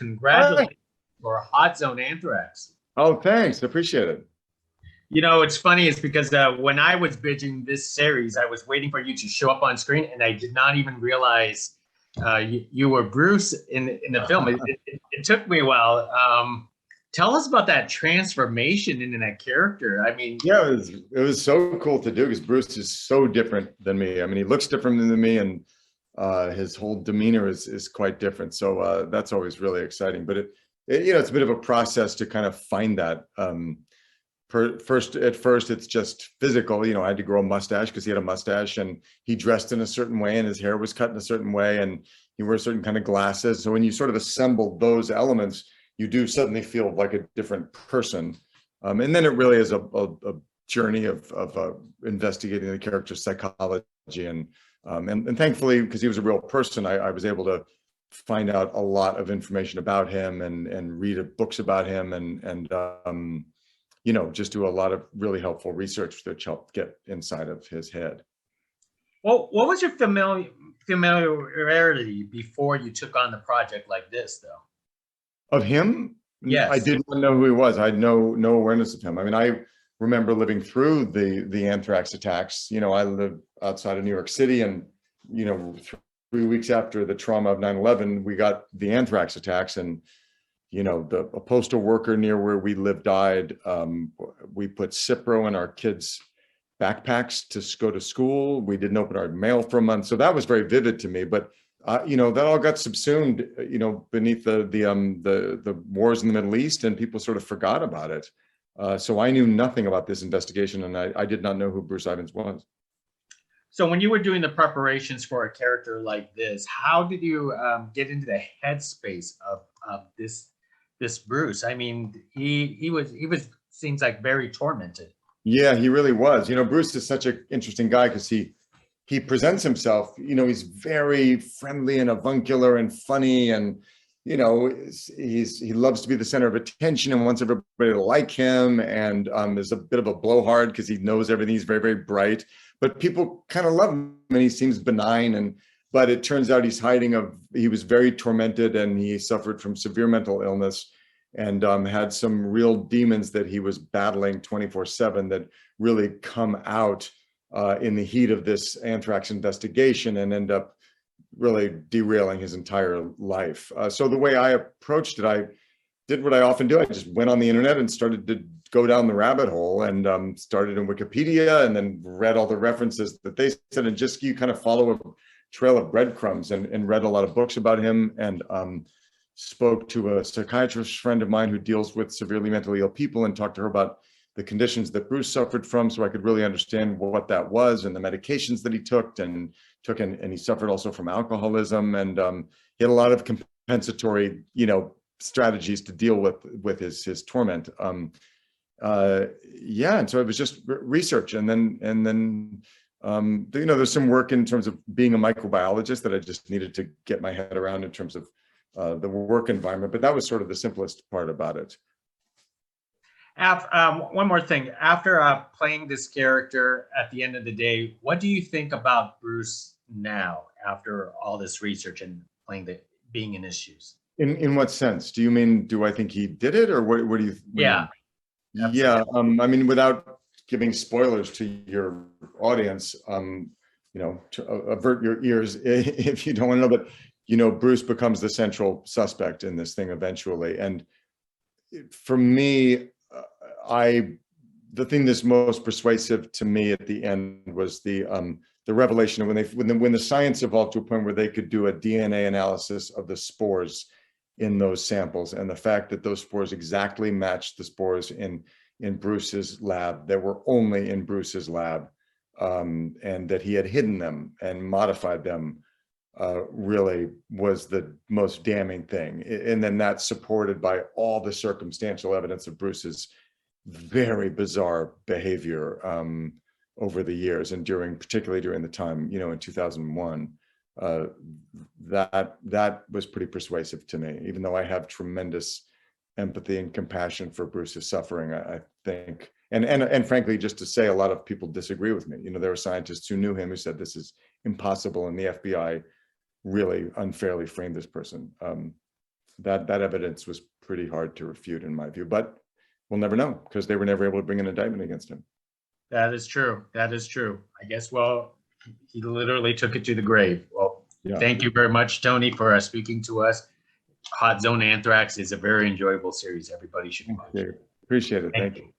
Hi. congratulations for Hot Zone Anthrax. Oh, thanks. Appreciate it. You know, it's funny, it's because when I was binging this series, I was waiting for you to show up on screen, and I did not even realize you were Bruce in the film. It took me a while. Tell us about that transformation into that character. I mean, Yeah, it was so cool to do because Bruce is so different than me. I mean, he looks different than me, and his whole demeanor is quite different. So that's always really exciting. But it's a bit of a process to kind of find that. At first, it's just physical. I had to grow a mustache because he had a mustache, and he dressed in a certain way, and his hair was cut in a certain way, and he wore certain kind of glasses. So when you sort of assemble those elements, you do suddenly feel like a different person. And then it really is a journey of investigating the character's psychology, and thankfully, because he was a real person, I was able to find out a lot of information about him and read books about him, and just do a lot of really helpful research that helped get inside of his head. well, what was your familiarity before you took on the project like this, though? Of him, I Yes. did not know who he was. I had no awareness of him. I mean, I remember living through the anthrax attacks. I lived outside of New York City, and 3 weeks after the trauma of 9/11, we got the anthrax attacks, and a postal worker near where we lived died. We put Cipro in our kids' backpacks to go to school. We didn't open our mail for a month, so that was very vivid to me. But that all got subsumed, beneath the wars in the Middle East, and people sort of forgot about it. So I knew nothing about this investigation, and I did not know who Bruce Ivins was. So when you were doing the preparations for a character like this, how did you get into the headspace of this Bruce? I mean, he was seems like very tormented. Yeah, he really was. Bruce is such an interesting guy because he presents himself, he's very friendly and avuncular and funny, and he loves to be the center of attention and wants everybody to like him, and is a bit of a blowhard because he knows everything. He's very, very bright, but people kind of love him, and he seems benign. But it turns out he was very tormented, and he suffered from severe mental illness, and had some real demons that he was battling 24/7 that really come out in the heat of this anthrax investigation, and end up really derailing his entire life. So the way I approached it, I did what I often do. I just went on the internet and started to go down the rabbit hole, and started in Wikipedia, and then read all the references that they said, and just you kind of follow a trail of breadcrumbs, and read a lot of books about him, and spoke to a psychiatrist friend of mine who deals with severely mentally ill people, and talked to her about the conditions that Bruce suffered from, so I could really understand what that was, and the medications that he took, and he suffered also from alcoholism, and he had a lot of compensatory, strategies to deal with his torment. Yeah, and so it was just research, and then there's some work in terms of being a microbiologist that I just needed to get my head around in terms of the work environment, but that was sort of the simplest part about it. One more thing. After playing this character, at the end of the day, what do you think about Bruce now, after all this research and being in his shoes? In what sense? Do you mean, do I think he did it, or what do you Yeah, mean? Yeah, absolutely. I mean, without giving spoilers to your audience, to avert your ears if you don't want to know, but Bruce becomes the central suspect in this thing eventually. And for me, the thing that's most persuasive to me at the end was the revelation of when the science evolved to a point where they could do a DNA analysis of the spores in those samples, and the fact that those spores exactly matched the spores in Bruce's lab, that were only in Bruce's lab, and that he had hidden them and modified them, really was the most damning thing. And then that's supported by all the circumstantial evidence of Bruce's very bizarre behavior over the years, and particularly during the time, in 2001. That was pretty persuasive to me, even though I have tremendous empathy and compassion for Bruce's suffering. I think, and frankly, just to say, a lot of people disagree with me. There are scientists who knew him who said this is impossible, and the FBI really unfairly framed this person. that evidence was pretty hard to refute in my view, but we'll never know because they were never able to bring an indictment against him. That is true. That is true. I guess, well, he literally took it to the grave. Well, Yeah. thank you very much, Tony, for speaking to us. Hot Zone Anthrax is a very enjoyable series. Everybody should watch. Appreciate it. Thank you.